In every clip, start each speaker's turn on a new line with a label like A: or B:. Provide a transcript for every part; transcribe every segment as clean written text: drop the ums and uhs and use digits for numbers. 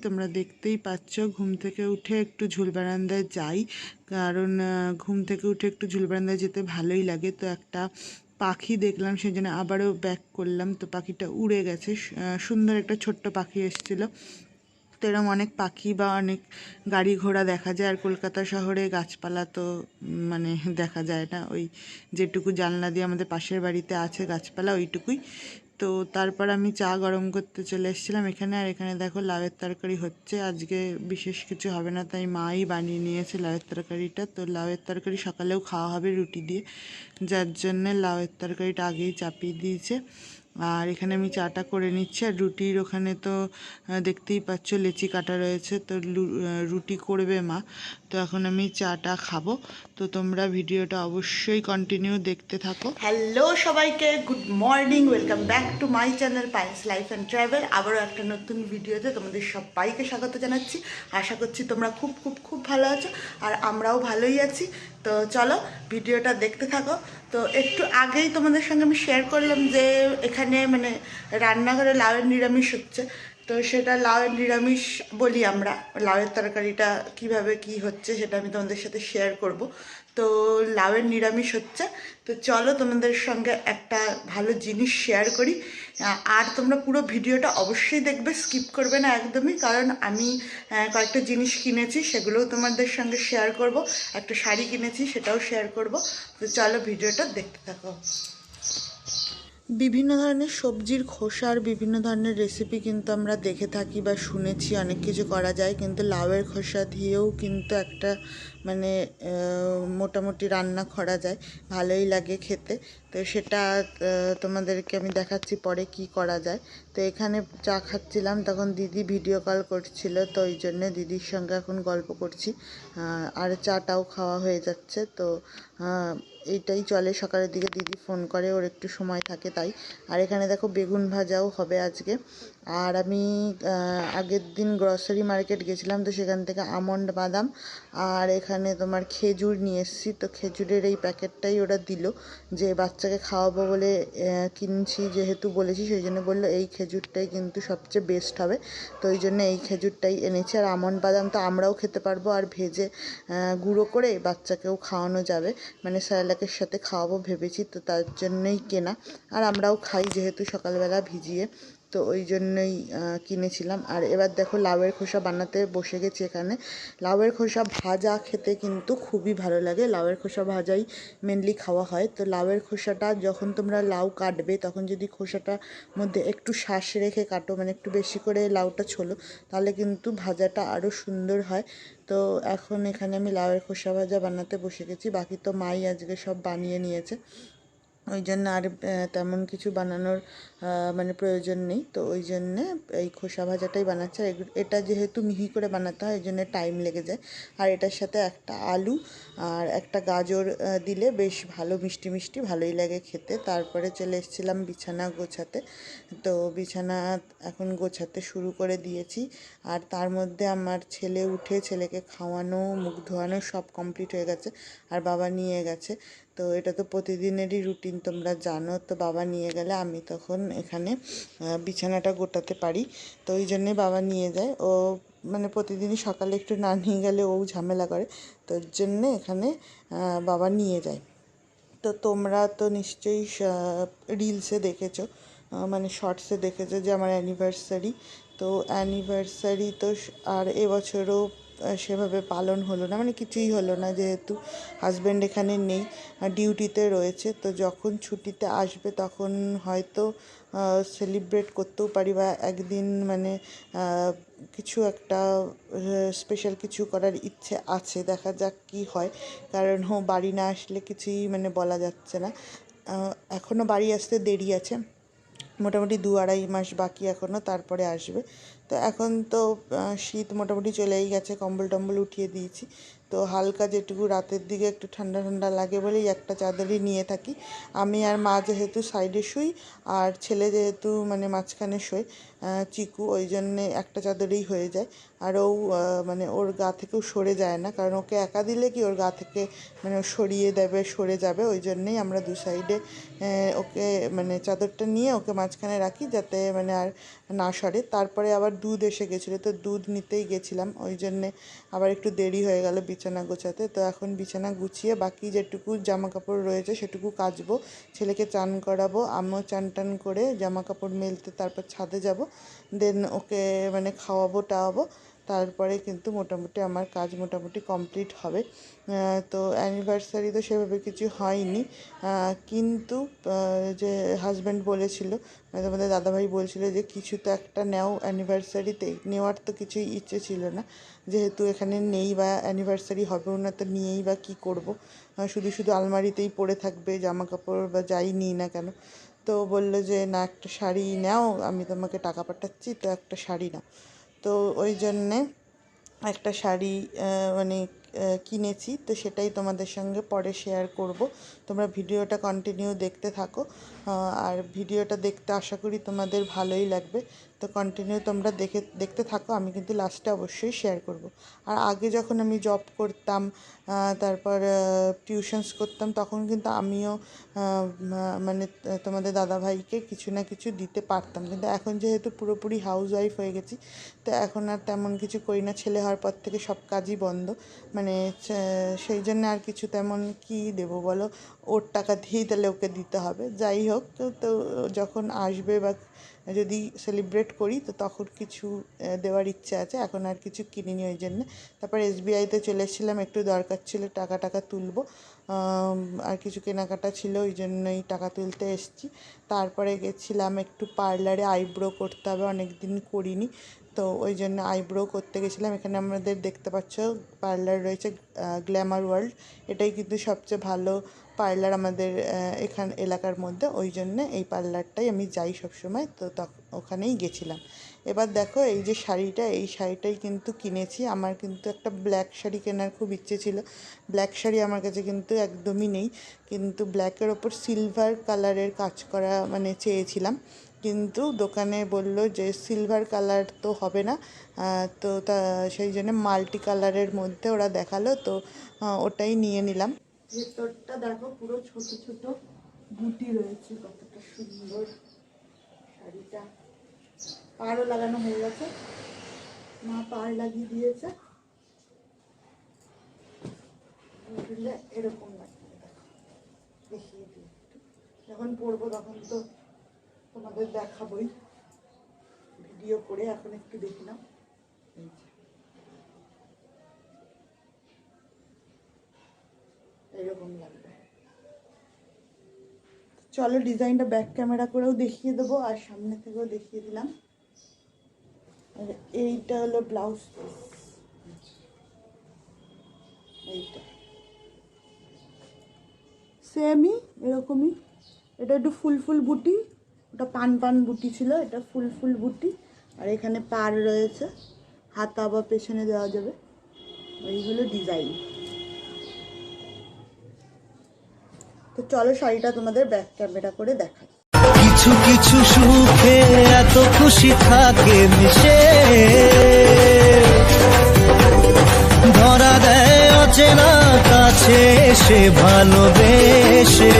A: তোমরা দেখতেই পাচ্ছ ঘুম থেকে উঠে একটু ঝুল বারান্দায় যাই, কারণ ঘুম থেকে উঠে একটু ঝুল বারান্দায় যেতে ভালোই লাগে। তো একটা পাখি দেখলাম, সেই জন্য আবারও ব্যাক করলাম। তো পাখিটা উড়ে গেছে, সুন্দর একটা ছোট্ট পাখি এসেছিলো। তো এরকম অনেক পাখি বা অনেক গাড়ি ঘোড়া দেখা যায়। আর কলকাতা শহরে গাছপালা তো মানে দেখা যায় না, ওই যেটুকু জানলা দিয়ে আমাদের পাশের বাড়িতে আছে গাছপালা ওইটুকুই। তো তারপর আমি চা গরম করতে চলে এসেছিলাম এখানে। আর এখানে দেখো লাউয়ের তরকারি হচ্ছে। আজকে বিশেষ কিছু হবে না, তাই মাই বানিয়ে নিয়েছে লাউয়ের তরকারিটা। তো লাউয়ের তরকারি সকালেও খাওয়া হবে রুটি দিয়ে, যার জন্যে লাউয়ের তরকারিটা আগেই চাপিয়ে দিয়েছে। আর এখানে আমি চাটা করে নিচ্ছি। আর রুটির ওখানে তো দেখতেই পাচ্ছ লেচি কাটা রয়েছে, তো রুটি করবে মা। তো এখন আমি চাটা খাবো। তো তোমরা ভিডিওটা অবশ্যই কন্টিনিউ দেখতে থাকো। হ্যালো সবাইকে, good morning, welcome back to my channel payesh life and travel. আবারও একটা নতুন ভিডিওতে তোমাদের সবাইকে স্বাগত জানাচ্ছি। আশা করছি তোমরা খুব খুব খুব ভালো আছো, আর আমরাও ভালোই আছি। তো চলো ভিডিওটা দেখতে থাকো। তো একটু আগেই তোমাদের সঙ্গে আমি শেয়ার করলাম যে এখানে মানে রান্নাঘরে লাউয়ের নিরামিষ হচ্ছে। তো সেটা লাউয়ের নিরামিষ বলি আমরা, লাউয়ের তরকারিটা কিভাবে কি হচ্ছে সেটা আমি তোমাদের সাথে শেয়ার করব। তো লাউয়ের নিরামিষ হচ্ছে। তো চলো তোমাদের সঙ্গে একটা ভালো জিনিস শেয়ার করি। আর তোমরা পুরো ভিডিওটা অবশ্যই দেখবে, স্কিপ করবে না একদমই, কারণ আমি কয়েকটা জিনিস কিনেছি, সেগুলোও তোমাদের সঙ্গে শেয়ার করব। একটা শাড়ি কিনেছি, সেটাও শেয়ার করব। তো চলো ভিডিওটা দেখতে থাকো। বিভিন্ন ধরনের সবজির খোসার বিভিন্ন ধরনের রেসিপি কিন্তু আমরা দেখে থাকি বা শুনেছি, অনেক কিছু করা যায়। কিন্তু লাউয়ের খোসা দিয়েও কিন্তু একটা মানে মোটামুটি রান্না করা যায়, ভালোই লাগে খেতে। তো সেটা তোমাদেরকে আমি দেখাচ্ছি পরে কি করা যায়। তো এখানে চা খাচ্ছিলাম, তখন দিদি ভিডিও কল করছিল, তো ওই জন্যে দিদির সঙ্গে এখন গল্প করছি। আর চাটাও খাওয়া হয়ে যাচ্ছে। তো এইটাই চলে, সকালের দিকে দিদি ফোন করে, ওর একটু সময় থাকে তাই। আর এখানে দেখো বেগুন ভাজাও হবে আজকে। আর আমি আগের দিন গ্রসারি মার্কেট গেছিলাম, তো সেখান থেকে আমন্ড বাদাম আর এখানে তোমার খেজুর নিয়ে এসেছি। তো খেজুরের এই প্যাকেটটাই ওরা দিল, যে বাচ্চাকে খাওয়াবো বলে কিনছি যেহেতু বলেছি, সেই জন্য বললো এই খেজুরটাই কিন্তু সবচেয়ে বেস্ট হবে। তো ওই জন্য এই খেজুরটাই এনেছি। আর আমন্ড বাদাম তো আমরাও খেতে পারবো, আর ভেজে গুঁড়ো করে বাচ্চাকেও খাওয়ানো যাবে, মানে স্যালাকের সাথে খাওয়াবো ভেবেছি, তো তার জন্যই কেনা। আর আমরাও খাই যেহেতু সকালবেলা ভিজিয়ে, তো ওই জন্যই কিনেছিলাম। আর এবার দেখো লাউয়ের খোসা বানাতে বসে গেছি এখানে। লাউয়ের খোসা ভাজা খেতে কিন্তু খুবই ভালো লাগে, লাউয়ের খোসা ভাজাই মেনলি খাওয়া হয়। তো লাউয়ের খোসাটা যখন তোমরা লাউ কাটবে, তখন যদি খোসাটার মধ্যে একটু শ্বাস রেখে কাটো, মানে একটু বেশি করে লাউটা ছোলো, তাহলে কিন্তু ভাজাটা আরও সুন্দর হয়। তো এখন এখানে আমি লাউয়ের খোসা ভাজা বানাতে বসে গেছি। বাকি তো মাই আজকে সব বানিয়ে নিয়েছে, ওই জন্য আর তেমন কিছু বানানোর মানে প্রয়োজন নেই। তো ওই জন্যে এই খোসা ভাজাটাই বানাচ্ছে। এটা যেহেতু মিহি করে বানাতে হয়, এই জন্য টাইম লেগে যায়। আর এটার সাথে একটা আলু আর একটা গাজর দিলে বেশ ভালো মিষ্টি মিষ্টি ভালোই লাগে খেতে। তারপরে চলে এসেছিলাম বিছানা গোছাতে। তো বিছানা এখন গোছাতে শুরু করে দিয়েছি। আর তার মধ্যে আমার ছেলে উঠে ছেলেকে খাওয়ানো, মুখ ধোয়ানো সব কমপ্লিট হয়ে গেছে, আর বাবা নিয়ে গেছে। তো এটা তো প্রতিদিনেরই রুটিন, তোমরা জানো। তো বাবা নিয়ে গেলে আমি তখন এখানে বিছানাটা গোটাতে পারি, তো ওই জন্যে বাবা নিয়ে যায়। ও মানে প্রতিদিনই সকালে একটু না নিয়ে গেলে ও ঝামেলা করে, তো ওর জন্যে এখানে বাবা নিয়ে যায়। তো তোমরা তো নিশ্চয়ই রিলসে দেখেছো, মানে শর্টসে দেখেছো যে আমার অ্যানিভার্সারি। তো অ্যানিভার্সারি তো আর এবছরও সেভাবে পালন হলো না, মানে কিছুই হলো না, যেহেতু হাজব্যান্ড এখানে নেই, ডিউটিতে রয়েছে। তো যখন ছুটিতে আসবে তখন হয়তো সেলিব্রেট করতেও পারি, বা একদিন মানে কিছু একটা স্পেশাল কিছু করার ইচ্ছে আছে, দেখা যাক কি হয়। কারণ বাড়ি না আসলে কিছুই মানে বলা যাচ্ছে না। এখনও বাড়ি আসতে দেরি আছে, মোটামুটি 2-2.5 মাস বাকি এখনও, তারপরে আসবে। তো এখন তো শীত মোটামুটি চলেই গেছে, কম্বল টম্বল উঠিয়ে দিয়েছি। তো হালকা যেটুকু রাতের দিকে একটু ঠান্ডা ঠান্ডা লাগে বলেই একটা চাদরই নিয়ে থাকি। আমি আর মা যেহেতু সাইডে শুই, আর ছেলে যেহেতু মানে মাঝখানে শোয়, চিকু, ওই জন্যে একটা চাদরেই হয়ে যায়। আর ও মানে ওর গা থেকেও সরে যায় না, কারণ ওকে একা দিলে কি ওর গা থেকে মানে সরিয়ে দেবে, সরে যাবে। ওই জন্যেই আমরা দু সাইডে ওকে মানে চাদরটা নিয়ে ওকে মাঝখানে রাখি, যাতে মানে আর না সরে। তারপরে আবার দুধ এসে গেছিলো, তো দুধ নিতেই গেছিলাম, ওই জন্যে আবার একটু দেরি হয়ে গেল বিছানা গোছাতে। তো এখন বিছানা গুছিয়ে বাকি যেটুকু জামা কাপড় রয়েছে সেটুকু কাচবো, ছেলেকে চান করাবো, আমিও চান টান করে জামা কাপড় মেলতে তারপর ছাদে যাব, দেন ওকে মানে খাওয়াবো টাওয়াবো, তারপরে কিন্তু মোটামুটি আমার কাজ মোটামুটি কমপ্লিট হবে। তো অ্যানিভার্সারি তো সেভাবে কিছু হয়নি, কিন্তু যে হাজব্যান্ড বলেছিল, মানে তোমাদের দাদাভাই বলছিল যে কিছু তো একটা নেও অ্যানিভার্সারিতে। নেওয়ার তো কিছুই ইচ্ছে ছিল না, যেহেতু এখানে নেই বা অ্যানিভার্সারি হবেও না, তো নিয়েই বা কী করবো, শুধু শুধু আলমারিতেই পড়ে থাকবে জামা কাপড় বা যাই নিই না কেন। তো বললো যে না, একটা শাড়ি নাও, আমি তোমাকে টাকা পাঠাচ্ছি, তো একটা শাড়ি নাও। তো ওই জন্যে একটা শাড়ি মানে কিনেছি, তো সেটাই তোমাদের সঙ্গে পরে শেয়ার করব। তোমরা ভিডিওটা কন্টিনিউ দেখতে থাকো, আর ভিডিওটা দেখতে আশা করি তোমাদের ভালোই লাগবে। তো কন্টিনিউ তোমরা দেখতে থাকো, আমি কিন্তু লাস্টে অবশ্যই শেয়ার করব। আর আগে যখন আমি জব করতাম, তারপর টিউশনস করতাম, তখন কিন্তু আমিও মানে তোমাদের দাদাভাইকে কিছু না কিছু দিতে পারতাম, কিন্তু এখন যেহেতু পুরোপুরি হাউস ওয়াইফ হয়ে গেছি, তো এখন আর তেমন কিছু করি না। ছেলে হওয়ার পর থেকে সব কাজই বন্ধ, মানে সেই জন্য আর কিছু তেমন কি দেবো বলো, ওর টাকা দিয়েই তাহলে ওকে দিতে হবে। যাই হোক, তো যখন আসবে বা যদি সেলিব্রেট করি, তো তখন কিছু দেওয়ার ইচ্ছে আছে, এখন আর কিছু কিনিনি ওই জন্যে। তারপর SBIতে চলে এসেছিলাম, একটু দরকার ছিল, টাকা তুলবো, আর কিছু কেনাকাটা ছিল, ওই জন্যই টাকা তুলতে এসেছি। তারপরে গেছিলাম একটু পার্লারে, আইব্রো করতে হবে, অনেক দিন করিনি, তো ওই জন্য আইব্রো করতে গেছিলাম। এখানে আমাদের দেখতে পাচ্ছ পার্লার রয়েছে গ্ল্যামার ওয়ার্ল্ড, এটাই কিন্তু সবচেয়ে ভালো পার্লার আমাদের এখান এলাকার মধ্যে, ওই জন্যে এই পার্লারটাই আমি যাই সবসময়, তো ওখানেই গেছিলাম। এবার দেখো এই যে শাড়িটা, এই শাড়িটাই কিন্তু কিনেছি। আমার কিন্তু একটা ব্ল্যাক শাড়ি কেনার খুব ইচ্ছে ছিল, ব্ল্যাক শাড়ি আমার কাছে কিন্তু একদমই নেই, কিন্তু ব্ল্যাকের ওপর সিলভার কালারের কাজ করা মানে চেয়েছিলাম, কিন্তু দোকানে বলল যে সিলভার কালার তো হবে না, তো সেই জন্য মাল্টি কালারের মধ্যে ওরা দেখালো, তো ওটাই নিয়ে নিলাম। ভেতরটা দেখো পুরো ছোট ছোট বুটি রয়েছে, কতটা সুন্দর শাড়িটা। পাড়ও লাগানো হয়ে গেছে, মা পাড় লাগিয়ে দিয়েছে, এরকম লাগবে। দেখিয়ে দিই, যখন পরবো তখন তো তোমাদের দেখাবই ভিডিও করে, এখন একটু দেখলাম। এরকম লাগবে। চলো ডিজাইনটা ব্যাক ক্যামেরা করেও দেখিয়ে দেবো, আর সামনে থেকেও দেখিয়ে দিলাম। আর এইটা হলো ব্লাউজ পিস, এইটা সেমই এরকমই, এটা একটু ফুল বুটি, ওটা পান বুটি ছিল, এটা ফুল বুটি, আর এখানে পাড় রয়েছে, হাতা বা পেছনে দেওয়া যাবে। এইগুলো ডিজাইন। তো চলো শাড়িটা তোমাদের ব্যাক ক্যামেরা করে দেখাই।
B: কিছু কিছু সুখে এত খুশি থাকে মিশে, ধরা দেয় অচেনা কাছে এসে ভালোবেসে।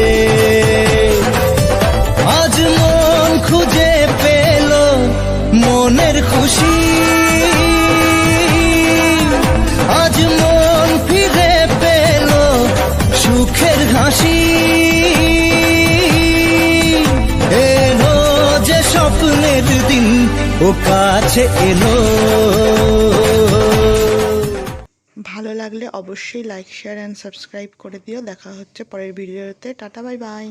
B: আজ মন খুঁজে পেল মনের খুশি, আজ মন ফিরে পেল সুখের হাসি। এলো যে স্বপ্নের দিন, ও কাছে এলো।
A: ভালো লাগলে অবশ্যই লাইক, শেয়ার অ্যান্ড সাবস্ক্রাইব করে দিও। দেখা হচ্ছে পরের ভিডিওতে। Tata, bye bye.